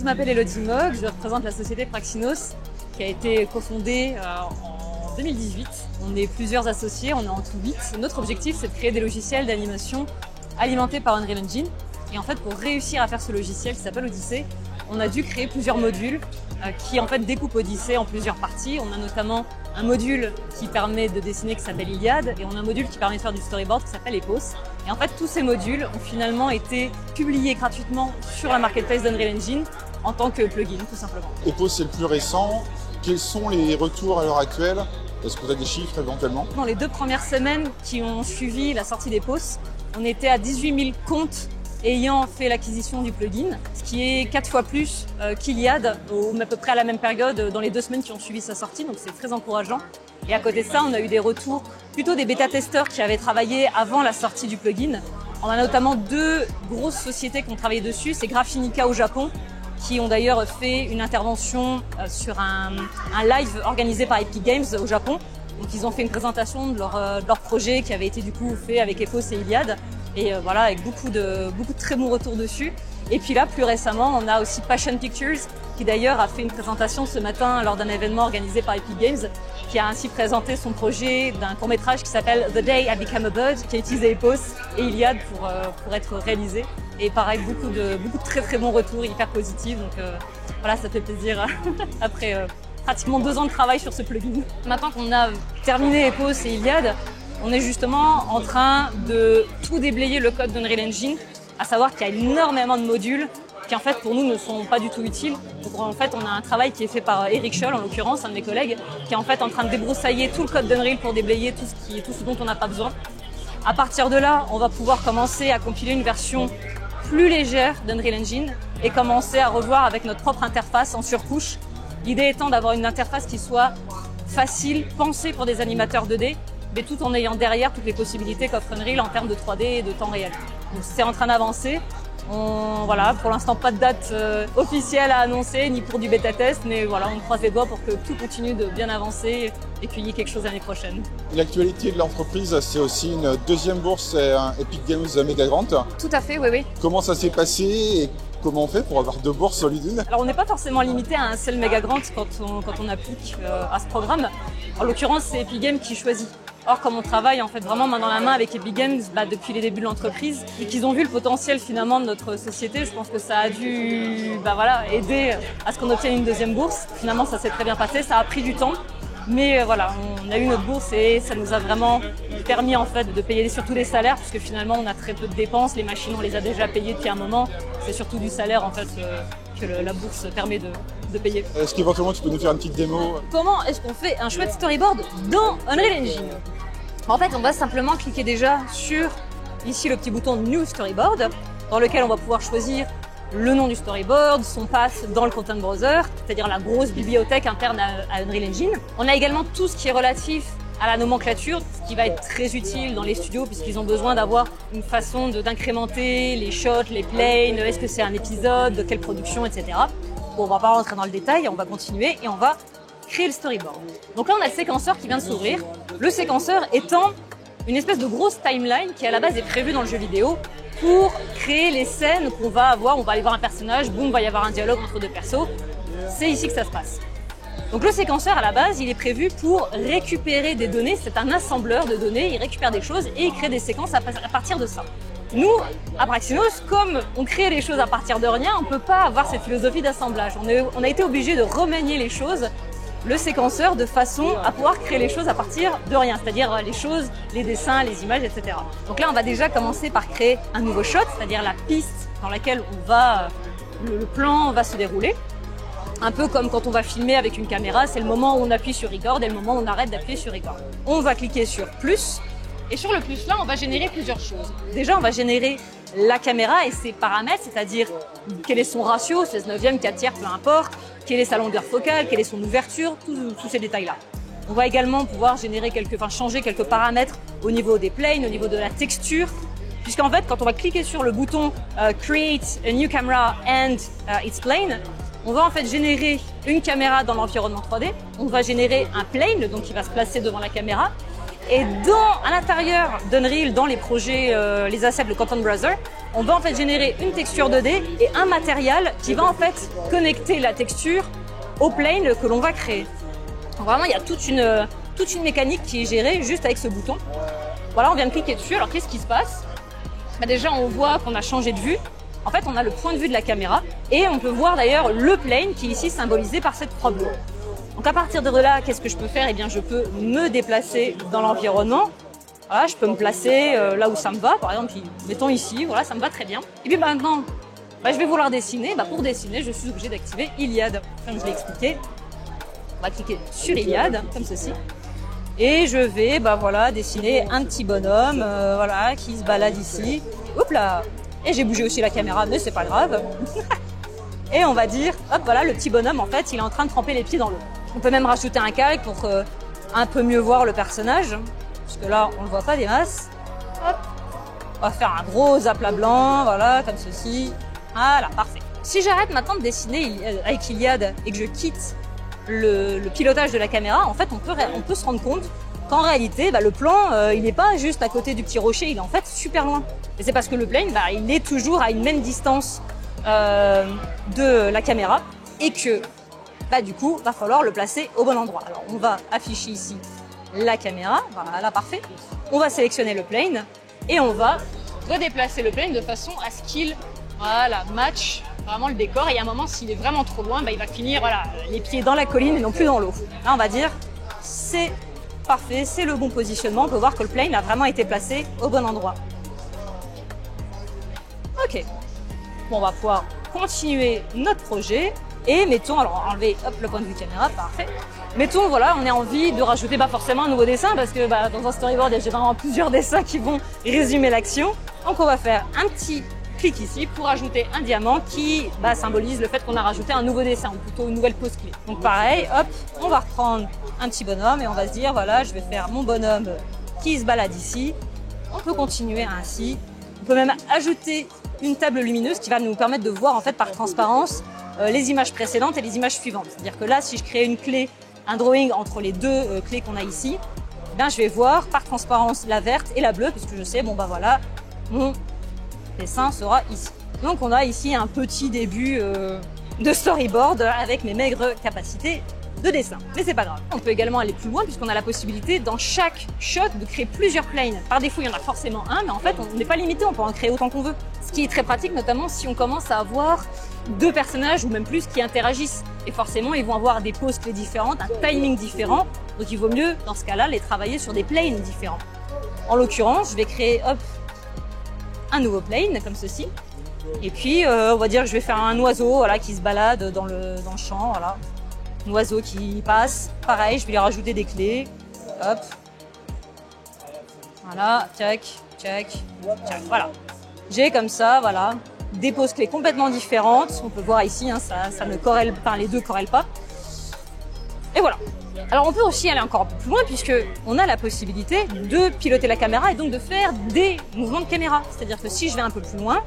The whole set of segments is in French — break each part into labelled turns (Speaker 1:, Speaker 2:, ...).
Speaker 1: je m'appelle Elodie Mogg, je représente la société Praxinos qui a été cofondée en 2018. On est plusieurs associés, on est en tout 8. Notre objectif, c'est de créer des logiciels d'animation alimentés par Unreal Engine. Et en fait, pour réussir à faire ce logiciel qui s'appelle Odyssey, on a dû créer plusieurs modules qui en fait découpent Odyssey en plusieurs parties. On a notamment un module qui permet de dessiner qui s'appelle Iliad et on a un module qui permet de faire du storyboard qui s'appelle Epos. Et en fait, tous ces modules ont finalement été publiés gratuitement sur la marketplace d'Unreal Engine en tant que plugin, tout simplement.
Speaker 2: Epos, c'est le plus récent. Quels sont les retours à l'heure actuelle? Est-ce que vous avez des chiffres éventuellement?
Speaker 1: Dans les 2 premières semaines qui ont suivi la sortie d'Epos, on était à 18 000 comptes ayant fait l'acquisition du plugin, ce qui est 4 fois plus qu'Iliad, à peu près à la même période dans les 2 semaines qui ont suivi sa sortie, donc c'est très encourageant. Et à côté de ça, on a eu des retours plutôt des bêta-testeurs qui avaient travaillé avant la sortie du plugin. On a notamment 2 grosses sociétés qui ont travaillé dessus, c'est Graphinica au Japon, qui ont d'ailleurs fait une intervention sur un live organisé par Epic Games au Japon. Donc ils ont fait une présentation de leur projet qui avait été du coup fait avec Epos et Iliad. Et voilà, avec beaucoup de très bons retours dessus. Et puis là, plus récemment, on a aussi Passion Pictures, qui d'ailleurs a fait une présentation ce matin lors d'un événement organisé par Epic Games, qui a ainsi présenté son projet d'un court-métrage qui s'appelle The Day I Became a Bird, qui a utilisé Epos et Iliad pour être réalisé. Et pareil, beaucoup de très bons retours, hyper positifs. Donc voilà, ça fait plaisir après pratiquement 2 ans de travail sur ce plugin. Maintenant qu'on a terminé Epos et Iliad, on est justement en train de tout déblayer le code d'Unreal Engine, à savoir qu'il y a énormément de modules qui en fait pour nous ne sont pas du tout utiles. Donc en fait on a un travail qui est fait par Eric Scholl en l'occurrence, un de mes collègues, qui est en fait en train de débroussailler tout le code d'Unreal pour déblayer tout ce dont on n'a pas besoin. À partir de là, on va pouvoir commencer à compiler une version plus légère d'Unreal Engine et commencer à revoir avec notre propre interface en surcouche. L'idée étant d'avoir une interface qui soit facile, pensée pour des animateurs 2D, mais tout en ayant derrière toutes les possibilités qu'offre Unreal en termes de 3D et de temps réel. Donc c'est en train d'avancer. Voilà, pour l'instant pas de date officielle à annoncer, ni pour du bêta-test, mais voilà, on croise les doigts pour que tout continue de bien avancer et qu'il y ait quelque chose l'année prochaine.
Speaker 2: L'actualité de l'entreprise, c'est aussi une 2e bourse Epic Games Mega Grant.
Speaker 1: Tout à fait, oui.
Speaker 2: Comment ça s'est passé et comment on fait pour avoir 2 bourses sur l'une?
Speaker 1: Alors on n'est pas forcément limité à un seul Mega Grant quand on applique à ce programme. En l'occurrence, c'est Epic Games qui choisit. Or, comme on travaille en fait vraiment main dans la main avec Epic Games depuis les débuts de l'entreprise et qu'ils ont vu le potentiel finalement de notre société, je pense que ça a dû aider à ce qu'on obtienne une 2e bourse. Finalement, ça s'est très bien passé, ça a pris du temps, mais voilà, on a eu notre bourse et ça nous a vraiment permis en fait de payer surtout des salaires puisque finalement on a très peu de dépenses, les machines on les a déjà payées depuis un moment, c'est surtout du salaire en fait que la bourse permet de payer.
Speaker 2: Est-ce qu'éventuellement tu peux nous faire une petite démo?
Speaker 1: Comment est-ce qu'on fait un chouette storyboard dans Unreal Engine? En fait, on va simplement cliquer déjà sur ici le petit bouton New Storyboard dans lequel on va pouvoir choisir le nom du storyboard, son path dans le Content Browser, c'est-à-dire la grosse bibliothèque interne à Unreal Engine. On a également tout ce qui est relatif à la nomenclature, ce qui va être très utile dans les studios puisqu'ils ont besoin d'avoir une façon d'incrémenter les shots, les planes, est-ce que c'est un épisode, de quelle production, etc. Bon, on va pas rentrer dans le détail, on va continuer et on va créer le storyboard. Donc là, on a le séquenceur qui vient de s'ouvrir. Le séquenceur étant une espèce de grosse timeline qui à la base est prévue dans le jeu vidéo pour créer les scènes qu'on va avoir. On va aller voir un personnage, boum, va y avoir un dialogue entre 2 persos. C'est ici que ça se passe. Donc le séquenceur à la base, il est prévu pour récupérer des données. C'est un assembleur de données. Il récupère des choses et il crée des séquences à partir de ça. Nous, à Praxinos, comme on crée les choses à partir de rien, on ne peut pas avoir cette philosophie d'assemblage. On a été obligé de remanier les choses, le séquenceur, de façon à pouvoir créer les choses à partir de rien, c'est-à-dire les choses, les dessins, les images, etc. Donc là, on va déjà commencer par créer un nouveau shot, c'est-à-dire la piste dans laquelle le plan va se dérouler. Un peu comme quand on va filmer avec une caméra, c'est le moment où on appuie sur Record et le moment où on arrête d'appuyer sur Record. On va cliquer sur plus. Et sur le plus là, on va générer plusieurs choses. Déjà, on va générer la caméra et ses paramètres, c'est-à-dire quel est son ratio, 16/9, 4/3, peu importe, quelle est sa longueur focale, quelle est son ouverture, tous ces détails-là. On va également pouvoir changer quelques paramètres au niveau des planes, au niveau de la texture, puisqu'en fait, quand on va cliquer sur le bouton Create a new camera and its plane, on va en fait générer une caméra dans l'environnement 3D, on va générer un plane, donc qui va se placer devant la caméra. Et à l'intérieur d'Unreal, dans les projets, les assets, le Content Browser, on va en fait générer une texture 2D et un matériel qui va en fait connecter la texture au plane que l'on va créer. Donc vraiment, il y a toute une mécanique qui est gérée juste avec ce bouton. Voilà, on vient de cliquer dessus. Alors, qu'est-ce qui se passe? Déjà, on voit qu'on a changé de vue. En fait, on a le point de vue de la caméra et on peut voir d'ailleurs le plane qui est ici symbolisé par cette croix bleue. Donc, à partir de là, qu'est-ce que je peux faire? Eh bien, je peux me déplacer dans l'environnement. Voilà, je peux me placer là où ça me va. Par exemple, mettons ici. Voilà, ça me va très bien. Et puis maintenant, je vais vouloir dessiner. Pour dessiner, je suis obligée d'activer Iliad. Comme je l'ai expliqué, on va cliquer sur Iliad, comme ceci. Et je vais voilà, dessiner un petit bonhomme voilà, qui se balade ici. Hop là! Et j'ai bougé aussi la caméra, mais c'est pas grave. Et on va dire, hop, voilà, le petit bonhomme, en fait, il est en train de tremper les pieds dans l'eau. On peut même rajouter un calque pour un peu mieux voir le personnage. Parce que là, on le voit pas des masses. Hop. On va faire un gros aplat blanc, voilà, comme ceci. Voilà, parfait. Si j'arrête maintenant de dessiner avec Iliad et que je quitte le pilotage de la caméra, en fait, on peut se rendre compte qu'en réalité, le plan, il n'est pas juste à côté du petit rocher, il est en fait super loin. Et c'est parce que le plane, il est toujours à une même distance de la caméra et que, du coup, va falloir le placer au bon endroit. Alors, on va afficher ici la caméra, voilà, parfait. On va sélectionner le plane et on va redéplacer le plane de façon à ce qu'il match vraiment le décor. Et à un moment, s'il est vraiment trop loin, il va finir les pieds dans la colline et non plus dans l'eau. Là, on va dire, c'est parfait, c'est le bon positionnement. On peut voir que le plane a vraiment été placé au bon endroit. Ok. Bon, on va pouvoir continuer notre projet. Et mettons, alors enlever le point de vue caméra, parfait. Mettons, voilà, on a envie de rajouter forcément un nouveau dessin parce que dans un storyboard, il y a généralement plusieurs dessins qui vont résumer l'action. Donc on va faire un petit clic ici pour ajouter un diamant qui symbolise le fait qu'on a rajouté un nouveau dessin ou plutôt une nouvelle pose clé. Donc pareil, hop, on va reprendre un petit bonhomme et on va se dire, voilà, je vais faire mon bonhomme qui se balade ici. On peut continuer ainsi. On peut même ajouter une table lumineuse qui va nous permettre de voir en fait par transparence les images précédentes et les images suivantes. C'est-à-dire que là, si je crée une clé, un drawing entre les deux clés qu'on a ici, je vais voir par transparence la verte et la bleue puisque je sais, voilà, mon dessin sera ici. Donc on a ici un petit début de storyboard avec mes maigres capacités de dessin. Mais c'est pas grave. On peut également aller plus loin puisqu'on a la possibilité dans chaque shot de créer plusieurs planes. Par défaut, il y en a forcément un, mais en fait, on n'est pas limité, on peut en créer autant qu'on veut. Ce qui est très pratique, notamment si on commence à avoir deux personnages ou même plus qui interagissent. Et forcément, ils vont avoir des poses clés différentes, un timing différent. Donc il vaut mieux, dans ce cas-là, les travailler sur des planes différents. En l'occurrence, je vais créer, un nouveau plane, comme ceci. Et puis, on va dire que je vais faire un oiseau, voilà, qui se balade dans le champ, voilà. Un oiseau qui passe. Pareil, je vais lui rajouter des clés. Hop. Voilà, check, check, check. Voilà. J'ai comme ça, voilà, des poses clés complètement différentes. On peut voir ici, ça ne corrèle pas, les deux corrèlent pas. Et voilà. Alors on peut aussi aller encore un peu plus loin puisque on a la possibilité de piloter la caméra et donc de faire des mouvements de caméra. C'est-à-dire que si je vais un peu plus loin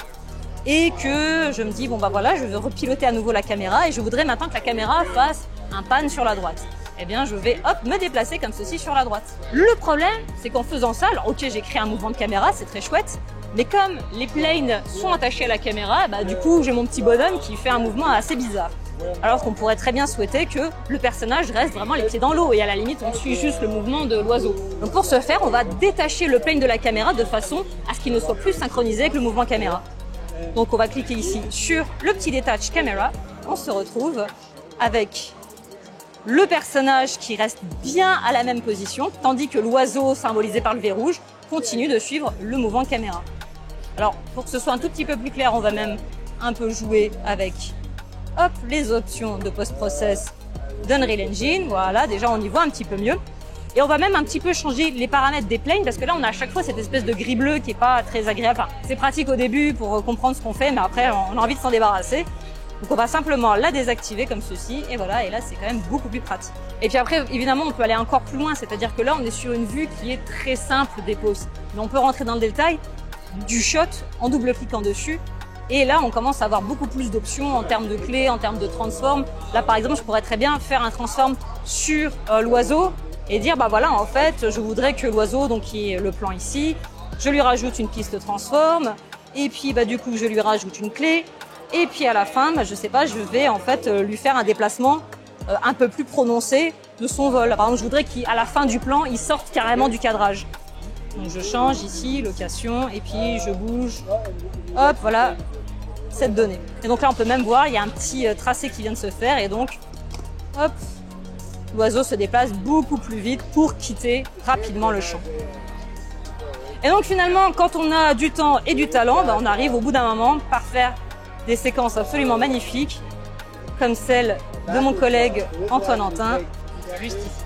Speaker 1: et que je me dis voilà, je veux repiloter à nouveau la caméra et je voudrais maintenant que la caméra fasse un pan sur la droite. Eh bien, je vais me déplacer comme ceci sur la droite. Le problème, c'est qu'en faisant ça, alors ok, j'ai créé un mouvement de caméra, c'est très chouette, mais comme les planes sont attachés à la caméra, du coup, j'ai mon petit bonhomme qui fait un mouvement assez bizarre. Alors qu'on pourrait très bien souhaiter que le personnage reste vraiment les pieds dans l'eau et à la limite, on suit juste le mouvement de l'oiseau. Donc pour ce faire, on va détacher le plane de la caméra de façon à ce qu'il ne soit plus synchronisé avec le mouvement caméra. Donc on va cliquer ici sur le petit Detach Camera. On se retrouve avec le personnage qui reste bien à la même position, tandis que l'oiseau symbolisé par le V rouge continue de suivre le mouvement caméra. Alors, pour que ce soit un tout petit peu plus clair, on va même un peu jouer avec les options de post-process d'Unreal Engine. Voilà, déjà on y voit un petit peu mieux. Et on va même un petit peu changer les paramètres des planes parce que là, on a à chaque fois cette espèce de gris bleu qui est pas très agréable. Enfin, c'est pratique au début pour comprendre ce qu'on fait, mais après, on a envie de s'en débarrasser. Donc on va simplement la désactiver comme ceci et voilà, et là c'est quand même beaucoup plus pratique. Et puis après évidemment on peut aller encore plus loin, c'est-à-dire que là on est sur une vue qui est très simple des poses. Mais on peut rentrer dans le détail du shot en double-cliquant dessus et là on commence à avoir beaucoup plus d'options en termes de clés, en termes de transform. Là par exemple je pourrais très bien faire un transform sur l'oiseau et dire voilà en fait je voudrais que l'oiseau, donc qui est le plan ici, je lui rajoute une piste transform. Et puis du coup, je lui rajoute une clé. Et puis à la fin, je sais pas, je vais en fait lui faire un déplacement un peu plus prononcé de son vol. Par exemple, je voudrais qu'à la fin du plan, il sorte carrément du cadrage. Donc je change ici, location, et puis je bouge. Hop, voilà cette donnée. Et donc là, on peut même voir, il y a un petit tracé qui vient de se faire, et donc, hop, l'oiseau se déplace beaucoup plus vite pour quitter rapidement le champ. Et donc finalement, quand on a du temps et du talent, on arrive au bout d'un moment par faire des séquences absolument magnifiques, comme celle de mon collègue Antoine Antin, juste ici.